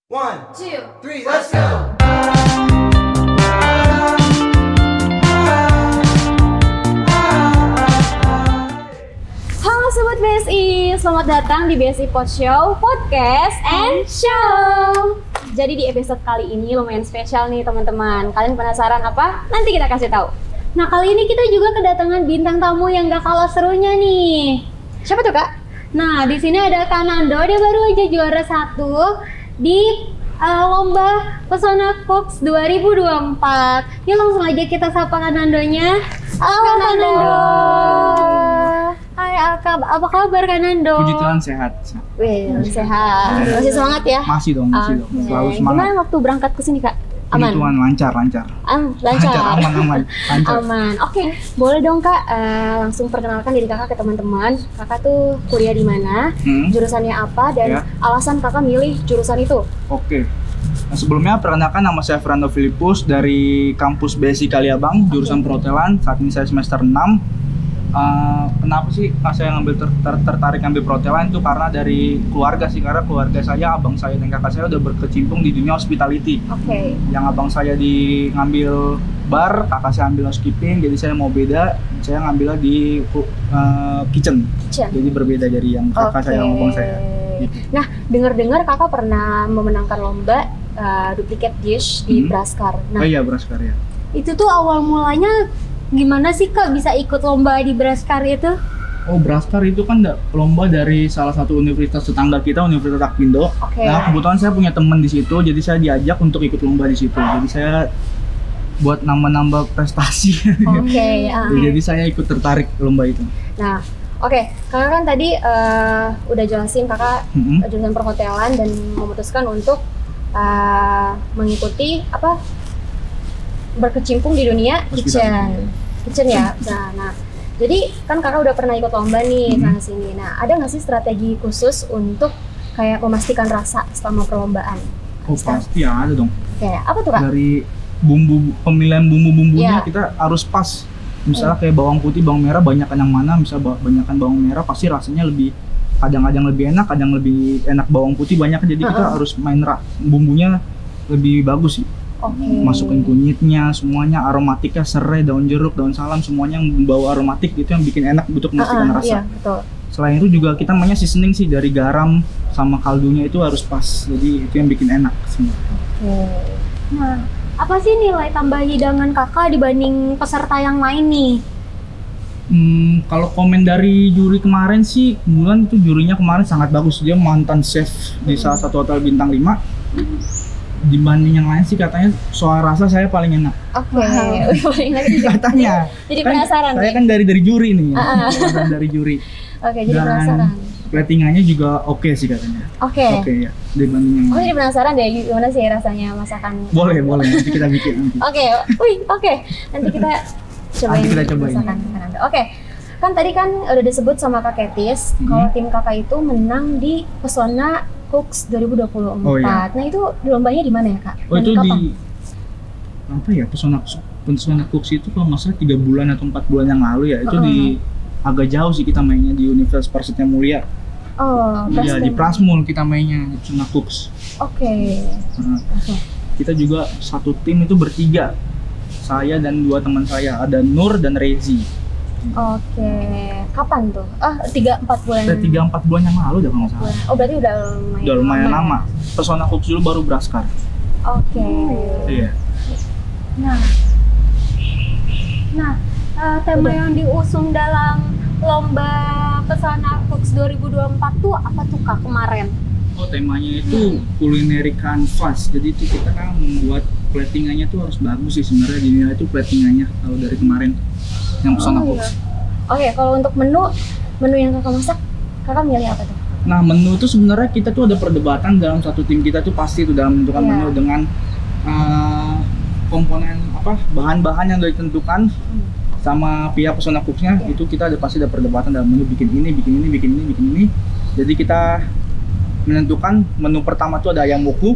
One, 2, 3, let's go! Halo Sobat BSI, selamat datang di BSI Pod Show, Podcast and Show. Jadi di episode kali ini lumayan spesial nih teman-teman. Kalian penasaran apa? Nanti kita kasih tahu. Nah kali ini kita juga kedatangan bintang tamu yang gak kalah serunya nih. Siapa tuh Kak? Nah di sini ada Kak Nando, dia baru aja juara 1 di lomba Pesona Cooks 2024. Yuk langsung aja kita sapa Kak Nandonya. Halo Kak Nando. Hai Akab, apa kabar Kak Nando? Puji Tuhan sehat. Wih, sehat. Masih semangat ya? Masih dong, masih dong. Selalu semangat. Gimana waktu berangkat ke sini Kak? Puji Aman? Tuhan lancar. Lancar. Aman. Lancar. Aman. Oke, boleh dong Kak langsung perkenalkan diri Kakak ke teman-teman. Kakak tuh kuliah di mana? Jurusannya apa dan Ya. alasan Kakak milih jurusan itu? Oke. Nah, sebelumnya perkenalkan nama saya Fernando Filipus dari kampus BSI Kaliabang, jurusan perhotelan. Saat ini saya semester 6. Kenapa sih saya tertarik ngambil perhotelan itu karena dari keluarga sih, karena keluarga saya, abang saya dan kakak saya udah berkecimpung di dunia hospitality. Oke. Yang abang saya ngambil bar, kakak saya ambil housekeeping, jadi saya mau beda, saya ngambilnya di kitchen. Jadi berbeda dari yang kakak saya sama abang saya. Gitu. Nah, dengar-dengar Kakak pernah memenangkan lomba duplicate dish di Braskar. Nah, Oh iya, Braskar ya. itu tuh awal mulanya gimana sih Kak bisa ikut lomba di Braskar itu? Oh, Braskar itu kan lomba dari salah satu universitas tetangga kita, Universitas Akpindo. Oke. Nah, kebetulan saya punya teman di situ, jadi saya diajak untuk ikut lomba di situ. Jadi saya buat nambah-nambah prestasi. Oke. Jadi saya ikut tertarik lomba itu. Nah, oke. Kakak kan tadi udah jelasin Kakak jurusan perhotelan dan memutuskan untuk mengikuti berkecimpung di dunia kitchen ya. Nah, jadi kan Kakak udah pernah ikut lomba nih sana sini. Nah, ada nggak sih strategi khusus untuk kayak memastikan rasa selama perlombaan? Oh, pasti ya ada dong. Oke, apa tuh Kak? Dari pemilihan bumbu-bumbunya Iya. kita harus pas. Misalnya kayak bawang putih, bawang merah banyakan yang mana? Misalnya banyakan bawang merah pasti rasanya lebih kadang-kadang lebih enak, kadang lebih enak bawang putih banyak. Jadi kita harus main bumbunya lebih bagus sih. Oke. Masukin kunyitnya, semuanya aromatiknya, serai, daun jeruk, daun salam, semuanya yang membawa aromatik itu yang bikin enak untuk memastikan rasa. Iya, betul. Selain itu juga kita mainnya seasoning sih, dari garam sama kaldunya itu harus pas. Jadi itu yang bikin enak semua. Oke. Nah, apa sih nilai tambah hidangan Kakak dibanding peserta yang lain nih? Kalau komen dari juri kemarin sih, kebetulan itu jurinya kemarin sangat bagus. Dia mantan chef di salah satu hotel bintang 5. Dibanding yang lain sih katanya soal rasa saya paling enak. Oke. Katanya. Jadi penasaran. Saya kan dari juri nih. Dari juri. Oke, jadi Dan penasaran. platingannya juga oke sih katanya. Oke. Oke ya, dibanding yang Aku lain. jadi penasaran deh gimana sih rasanya masakan. Boleh, nanti kita bikin nanti. Oke. Nanti kita cobain. Nanti kita cobain. Masakan Anda. Oke. Kan tadi kan udah disebut sama Kak Ketis, kalau tim Kakak itu menang di Pesona Cooks 2024. Oh, iya. Nah, itu lombanya di mana ya, Kak? Oh, Dan itu kapan? di apa ya? Pesona Cooks itu kalau nggak salah 3 bulan atau 4 bulan yang lalu ya. Itu di agak jauh sih kita mainnya di Universitas Persitnya Mulia. Oh, Iya, di Prasmul kita mainnya di Pesona Cooks. Oke. Kita juga satu tim itu bertiga. Saya dan 2 teman saya, ada Nur dan Rezi. Oke. Kapan tuh? 3-4 bulan. Kita 3-4 bulan yang lalu udah kalau nggak salah. Oh, berarti udah Lumayan ya? lama. Pesona Cooks dulu baru Braskar. Oke. Iya. Nah, tema yang diusung dalam lomba Pesona Cooks 2024 tuh apa tuh Kak kemarin? Oh, temanya itu culinary canvas. Jadi itu kita kan membuat platingannya tuh harus bagus sih sebenarnya, dinilai itu platingannya kalau dari kemarin yang Pesona Cooks. Oke, kalau untuk menu yang Kakak masak, Kakak milih apa tuh? Nah, menu itu sebenarnya kita tuh ada perdebatan dalam satu tim kita tuh pasti itu dalam menentukan menu dengan komponen bahan-bahan yang udah ditentukan sama pihak Pesona Cooks-nya. Itu kita pasti ada perdebatan dalam menu bikin ini. Jadi kita menentukan menu pertama tuh ada ayam woku,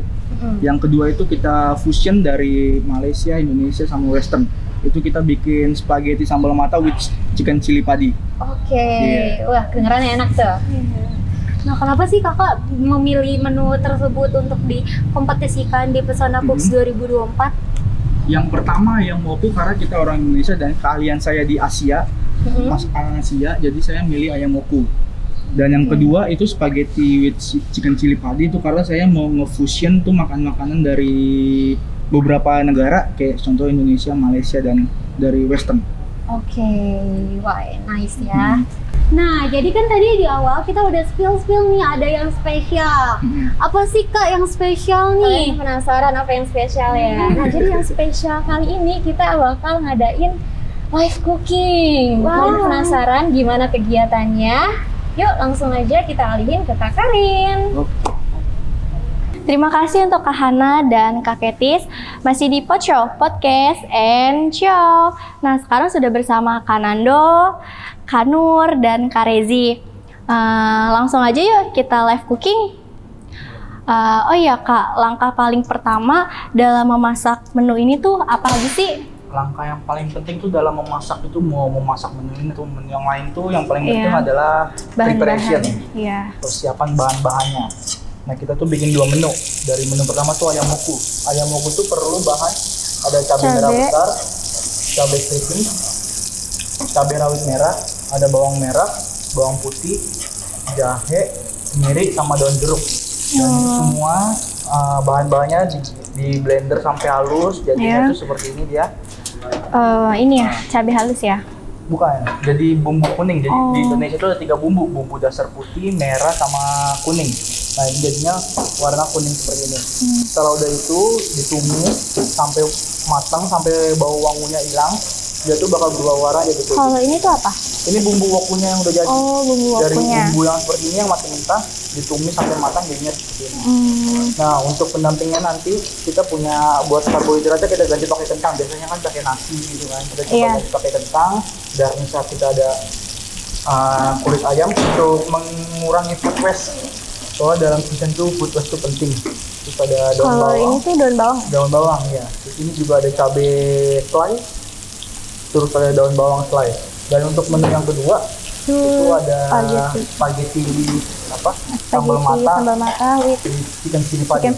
yang kedua itu kita fusion dari Malaysia, Indonesia sama Western. Itu kita bikin spaghetti sambal mata with chicken chili padi. Oke. Wah, kedengarannya enak tuh. Nah, kenapa sih kakak memilih menu tersebut untuk dikompetisikan di Pesona Cooks 2024? Yang pertama yang mau karena kita orang Indonesia dan keahlian saya di Asia, masakan Asia, jadi saya milih ayam woku. Dan yang kedua itu spaghetti with chicken chili padi, itu karena saya mau nge-fusion tuh makan-makanan dari beberapa negara kayak contoh Indonesia, Malaysia, dan dari Western. Oke, wah nice ya. Nah, jadi kan tadi di awal kita udah spill nih, ada yang spesial. Apa sih Kak yang spesial nih? Kalian penasaran apa yang spesial ya? Nah, jadi yang spesial kali ini kita bakal ngadain live cooking. Wow. Kalian penasaran gimana kegiatannya? Yuk langsung aja kita alihin ke Kak Karin. Terima kasih untuk Kak Hana dan Kak Ketis masih di Pot Show, Podcast and Show. Nah, sekarang sudah bersama Kak Nando, Kak Nur, dan Kak Rezi. Langsung aja yuk kita live cooking. Oh iya Kak, langkah paling pertama dalam memasak menu ini tuh apa aja sih? Langkah yang paling penting tuh dalam memasak itu, mau memasak menu ini atau menu yang lain tuh yang paling penting adalah preparation, persiapan bahan-bahannya. Nah, kita tuh bikin 2 menu. Dari menu pertama tuh ayam woku. Ayam woku tuh perlu bahan ada cabai merah besar, cabai keriting, cabai rawit merah, ada bawang merah, bawang putih, jahe, kemiri, sama daun jeruk. Dan itu semua bahan-bahannya di blender sampai halus. Jadinya tuh seperti ini dia. Ini ya, cabai halus ya? Bukan, jadi bumbu kuning. Jadi di Indonesia itu ada 3 bumbu. Bumbu dasar putih, merah, sama kuning. Nah, ini jadinya warna kuning seperti ini. Setelah udah itu ditumis sampai matang, sampai bau wangunya hilang. Dia tuh bakal berubah warna jadi kuning. Kalau ini tuh apa? Ini bumbu wokunya yang udah jadi. Oh, bumbu Dari wokunya. bumbu yang seperti ini yang masih mentah, ditumis sampai matang jadinya seperti ini. Nah, untuk pendampingnya nanti kita punya buat karbohidratnya kita ganti pakai kentang. Biasanya kan pakai nasi gitu kan. Kita coba ganti pakai kentang. Dan misalnya kita ada kulit ayam untuk mengurangi food waste. Soalnya dalam kitchen tuh food waste tuh penting. Terus ada daun bawang. Kalau ini tuh daun bawang? Daun bawang ya. Terus ini juga ada cabai selai. Terus ada daun bawang selai. Dan untuk menu yang kedua itu ada spaghetti sambal mata with chicken chili padi.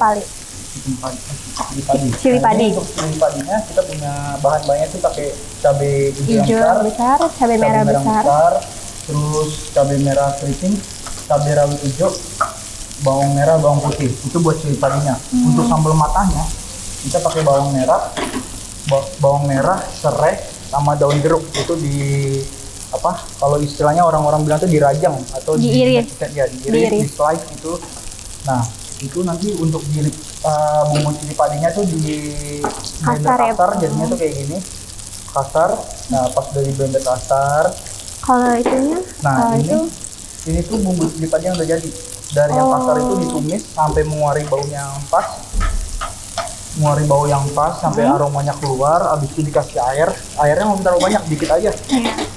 Cili padi. Untuk cili padinya kita punya bahan-bahannya itu pakai cabai hijau besar, cabai merah besar, terus cabai merah keriting, cabai rawit hijau, bawang merah, bawang putih. Itu buat cili padinya. Untuk sambal matanya kita pakai bawang merah, serai, sama daun jeruk. Itu kalau istilahnya orang-orang bilang tuh dirajang atau diiris, di slice gitu. Nah, itu nanti untuk bumbu cili padinya tuh di blender kasar, jadinya tuh kayak gini, kasar. Nah, pas dari blender kasar. Kalau itunya? Nah, ini tuh bumbu cili padi yang udah jadi. Dari yang kasar itu ditumis sampai mengeluarkan bau yang pas, sampai aromanya keluar. Habis itu dikasih air. Airnya mau terlalu banyak, dikit aja.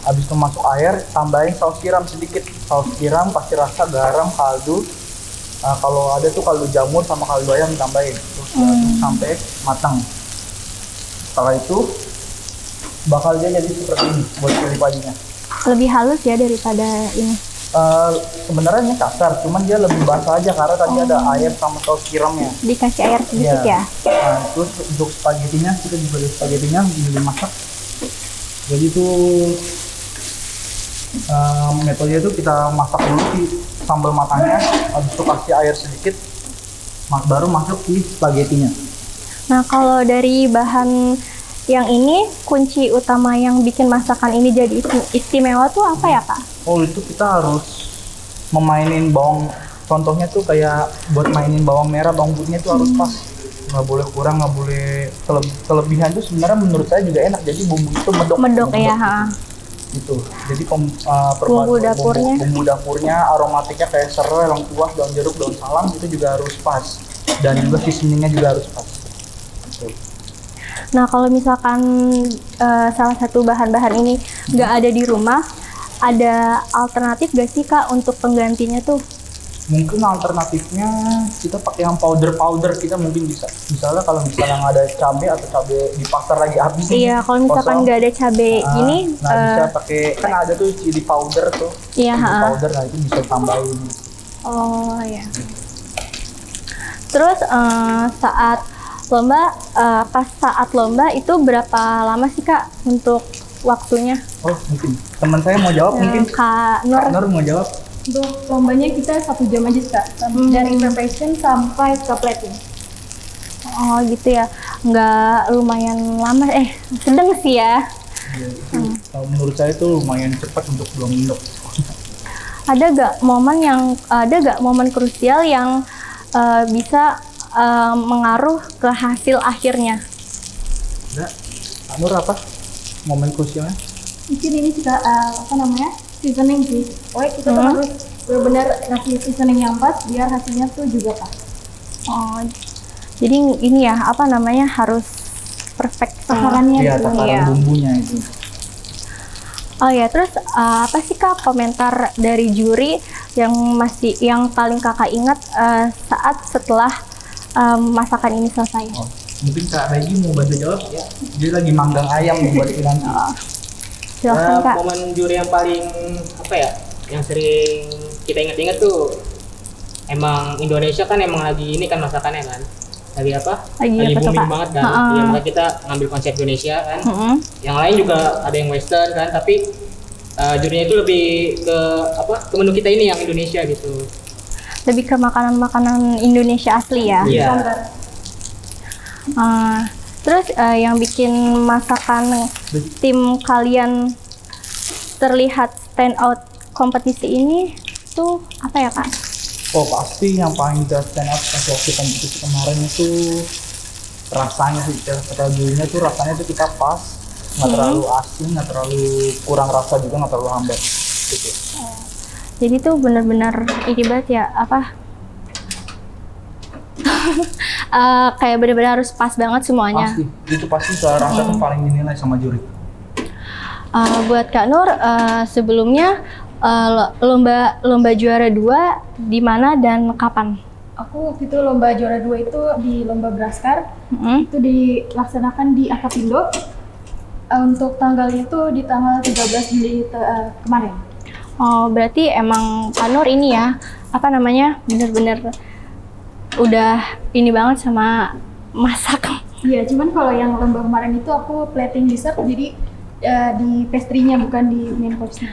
Habis itu masuk air, tambahin saus tiram sedikit. Saus tiram, pasti rasa, garam, kaldu. Nah, kalau ada tuh kaldu jamur sama kaldu ayam tambahin. Terus sampai matang. Setelah itu bakal dia jadi seperti ini buat cili padinya. Lebih halus ya daripada ini? Sebenarnya ini kasar, cuman dia lebih basah aja karena tadi ada air sama saus tiramnya. Dikasih air sedikit ya? Nah, terus untuk spagettinya kita juga ada spagettinya ini dimasak. Jadi tuh metodenya tuh kita masak dulu di sambal matanya, habis itu kasih air sedikit, baru masuk di spagettinya. Nah, kalau dari bahan yang ini, kunci utama yang bikin masakan ini jadi istimewa tuh apa ya Kak? Oh, itu kita harus memainin bawang. Contohnya tuh kayak buat mainin bawang merah, bawang putihnya tuh harus pas. Nggak boleh kurang, nggak boleh kelebihan. Tuh sebenarnya menurut saya juga enak. Jadi bumbu itu medok ya. Gitu. Jadi bumbu dapurnya aromatiknya kayak serai, lengkuas, daun jeruk, daun salam itu juga harus pas. Dan juga seasoningnya juga harus pas. Gitu. Nah, kalau misalkan salah satu bahan-bahan ini nggak ada di rumah, ada alternatif gak sih Kak untuk penggantinya tuh? Mungkin alternatifnya kita pakai yang powder kita mungkin bisa. Misalnya kalau misalnya nggak ada cabai atau cabai di pasar lagi habis. Iya, kalau misalkan nggak ada cabai gini. Nah, bisa pakai, kan ada tuh chili powder tuh. Iya, chili powder, nah itu bisa tambahin. Oh ya. Terus saat lomba, pas saat lomba itu berapa lama sih Kak untuk waktunya? Oh mungkin teman saya mau jawab mungkin. Kak Nur. Kak Nur mau jawab. Untuk lombanya kita 1 jam aja Kak, dari preparation sampai ke plating. Oh gitu ya, nggak lumayan lama, sedang sih ya. Ya, itu, kalau menurut saya itu lumayan cepat untuk 2 minggu. Ada gak momen krusial yang bisa mengaruh ke hasil akhirnya? Ada. Kak Nur apa? Momen krusialnya? Mungkin ini juga seasoning sih. Pokoknya kita tuh harus benar-benar ngasih seasoning yang pas biar hasilnya tuh juga pas. Oh, jadi ini ya, harus perfect Takarannya Iya, takaran bumbunya itu. Oh ya, terus apa sih Kak komentar dari juri yang paling Kakak ingat setelah masakan ini selesai? Oh, mungkin Kak Regi mau bantu jawab ya. Dia lagi manggang ayam nih buat nanti. Silahkan Kak. Momen juri yang paling yang sering kita ingat-ingat tuh emang Indonesia kan emang lagi ini kan masakannya kan. Lagi Lagi apa tuh, booming Kak? banget kan. Ya makanya kita ngambil konsep Indonesia kan. Yang lain juga ada yang western kan, tapi jurinya itu lebih ke menu kita ini yang Indonesia gitu. Lebih ke makanan-makanan Indonesia asli ya? Iya. Terus yang bikin masakan tim kalian terlihat stand out kompetisi ini tuh apa ya Kak? Oh pasti yang paling kita stand out pas waktu kompetisi kemarin itu rasanya sih, kata jurinya tuh rasanya tuh kita pas, nggak terlalu asin, nggak terlalu kurang rasa juga, nggak terlalu hambar gitu. Jadi tuh benar-benar ini banget ya, kayak benar-benar harus pas banget semuanya. Pasti, itu pasti rasa tuh paling dinilai sama juri. Buat Kak Nur, sebelumnya lomba juara 2 di mana dan kapan? Aku waktu itu lomba juara 2 itu di lomba Braskar. Itu dilaksanakan di Akapindo. Untuk tanggalnya itu di tanggal 13 Juli kemarin. Oh, berarti emang Kak Nur ini ya, bener-bener udah ini banget sama masak. Iya, cuman kalau yang lomba kemarin itu aku plating dessert, jadi di pastry-nya bukan di main course-nya.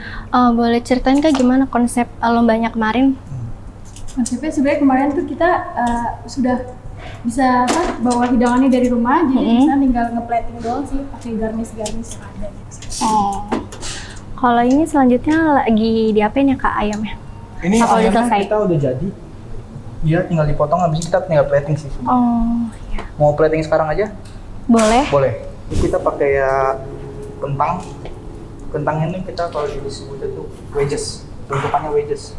Boleh ceritain Kak gimana konsep lombanya kemarin? Konsepnya sebenarnya kemarin tuh kita sudah bisa bawa hidangannya dari rumah, jadi bisa tinggal nge-plating doang sih, pakai garnish yang ada gitu. Oh, kalau ini selanjutnya lagi diapain ya Kak ayamnya? Ini udah ayamnya selesai? kita udah jadi, dia tinggal dipotong, habis itu kita tinggal plating sih semua. Oh, ya. Mau plating sekarang aja? Boleh. Boleh. Ini kita pakai ya kentang ini kita kalau disebutnya tuh wedges, bentukannya wedges.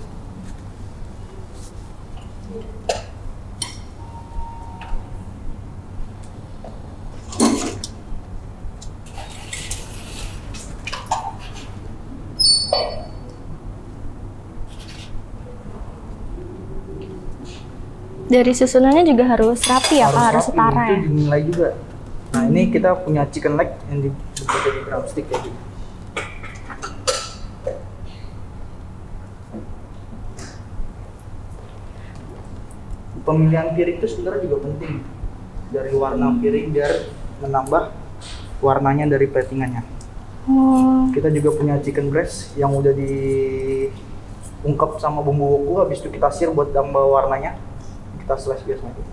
Dari susunannya juga harus rapi ya Kak, harus rapi, setara ya? itu dinilai juga. Nah ini kita punya chicken leg yang dibentuk jadi drumstick kayak gini. Pemilihan piring itu sebenarnya juga penting, dari warna piring biar menambah warnanya dari platingannya. Oh, Kita juga punya chicken breast yang udah diungkep sama bumbu woku, habis itu kita sear buat tambah warnanya. Kita slice biasa gitu.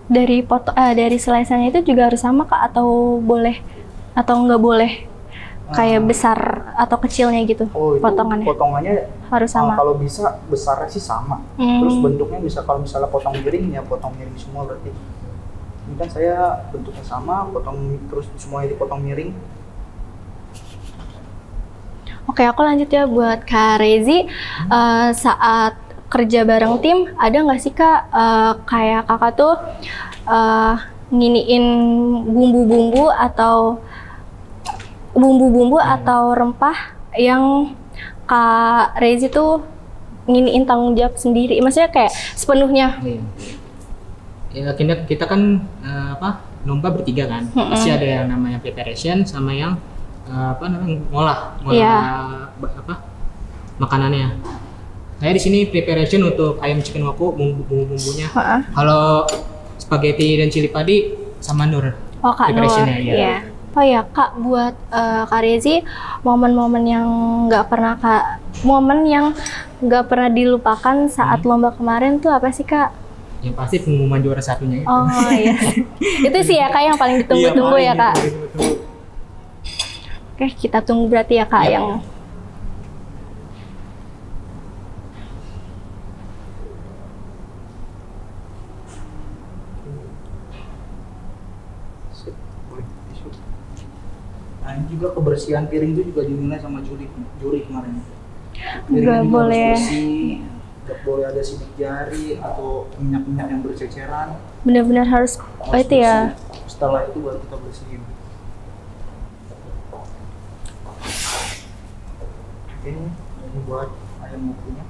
dari slice-nya itu juga harus sama Kak, atau boleh atau nggak boleh kayak besar atau kecilnya gitu? Oh itu potongannya harus sama. kalau bisa besarnya sih sama. Terus bentuknya bisa kalau misalnya potong miring ya potong miring semua berarti. Ini kan saya bentuknya sama, terus semuanya dipotong miring. Oke, aku lanjut ya buat Kak Rezi. Saat kerja bareng tim, ada nggak sih Kak kayak Kakak tuh nginiin bumbu-bumbu atau rempah yang Kak Rezi tuh nginiin tanggung jawab sendiri? Maksudnya kayak sepenuhnya. Ya kita kan lomba bertiga kan. Pasti ada yang namanya preparation sama yang ngolah Iya. Makanannya. Saya di sini preparation untuk ayam chicken woku bumbunya. Kalau spaghetti dan cili padi sama Nur. Oh, Kak Nur. Preparationnya, iya. Iya. Oh ya Kak, buat Kak Rezi, momen-momen yang nggak pernah dilupakan saat lomba kemarin tuh apa sih Kak? Yang pasti pengumuman juara satunya itu. Oh iya. Itu sih ya Kak yang paling ditunggu-tunggu ya Kak. Oke, kita tunggu berarti ya Kak yang Nah, ini juga kebersihan piring itu juga dinilai sama juri kemarin. nggak boleh. Nggak boleh ada sidik jari atau minyak-minyak yang berceceran. Benar-benar harus itu ya. Bersih. Setelah itu baru kita bersihin. Oke, ini buat ayam wokunya.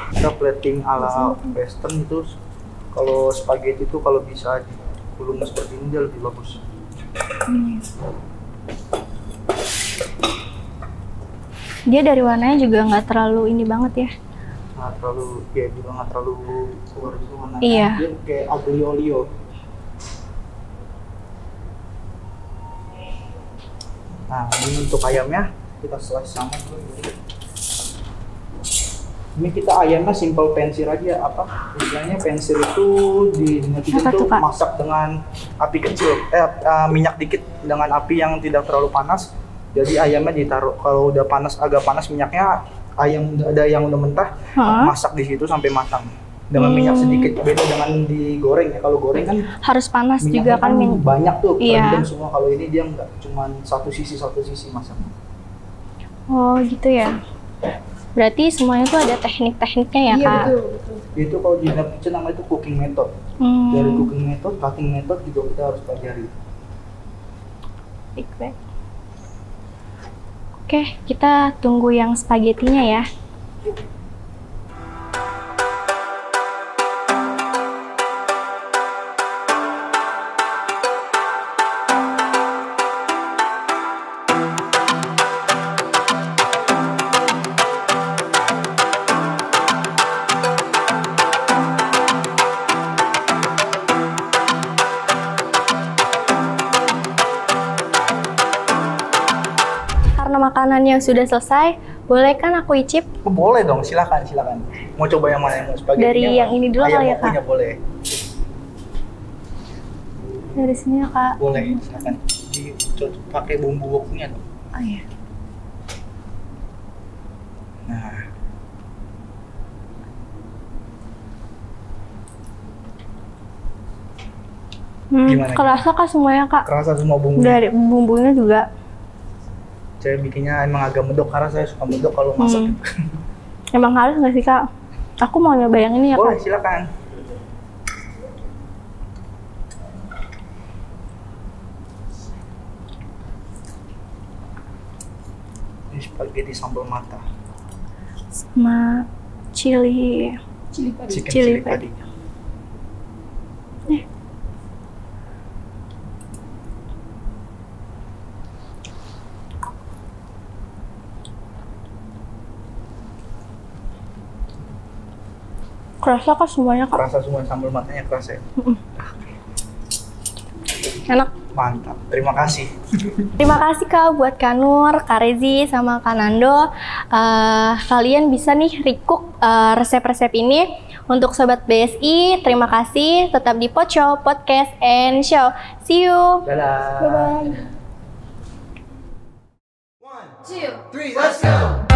Kita plating ala western itu, kalau spaghetti itu kalau bisa digulung seperti ini dia lebih bagus. Dia dari warnanya juga nggak terlalu ini banget ya. Nggak terlalu, ya juga nggak terlalu keluar itu warnanya. Iya. Dia kayak aglio olio. Nah, ini untuk ayamnya kita slice sama dulu. Ini kita ayamnya simple pensir aja, istilahnya pensir itu di kita tuh masak dengan api kecil, minyak dikit dengan api yang tidak terlalu panas. Jadi ayamnya ditaruh, kalau udah panas, agak panas minyaknya, ayam ada yang udah mentah, masak di situ sampai matang dengan minyak sedikit. Beda dengan digoreng ya, kalau goreng kan harus panas juga kan banyak tuh, iya. Semua. Kalau ini dia nggak, cuma satu sisi masaknya. Oh gitu ya. Berarti semuanya tuh ada teknik-tekniknya ya Iya, Kak? betul. Itu kalau di Lab Kitchen namanya itu cooking method. Dari cooking method, cutting method juga kita harus pelajari. Baik. Oke, kita tunggu yang spagettinya ya. Makanannya sudah selesai, boleh kan aku icip? Oh, boleh dong, silakan. Mau coba yang mana, yang spaghetti? Dari yang ini dulu kali ya Kak? Boleh. Dari sini ya Kak? Boleh, silakan. Pakai bumbu wokunya dong. Oh iya. Nah. Gimana? Kerasa Kak semuanya Kak? Kerasa semua bumbu. Dari bumbunya juga. Saya bikinnya emang agak medok karena saya suka medok kalau masak. Emang harus nggak sih Kak? Aku mau nyoba yang ini ya Kak? Boleh, silakan. Ini spaghetti sambal mata. Sama cili padi. Kerasa Kak semuanya Kak? Kerasa semua sambal matanya, kerasa ya? Enak. Mantap, terima kasih. Terima kasih Kak buat Kak Nur, Kak Rezi, sama Kak Nando. Kalian bisa nih recook resep-resep ini. Untuk Sobat BSI, terima kasih. Tetap di Podshow, Podcast and Show. See you! Dadah. Bye-bye. 1, 2, 3, let's go!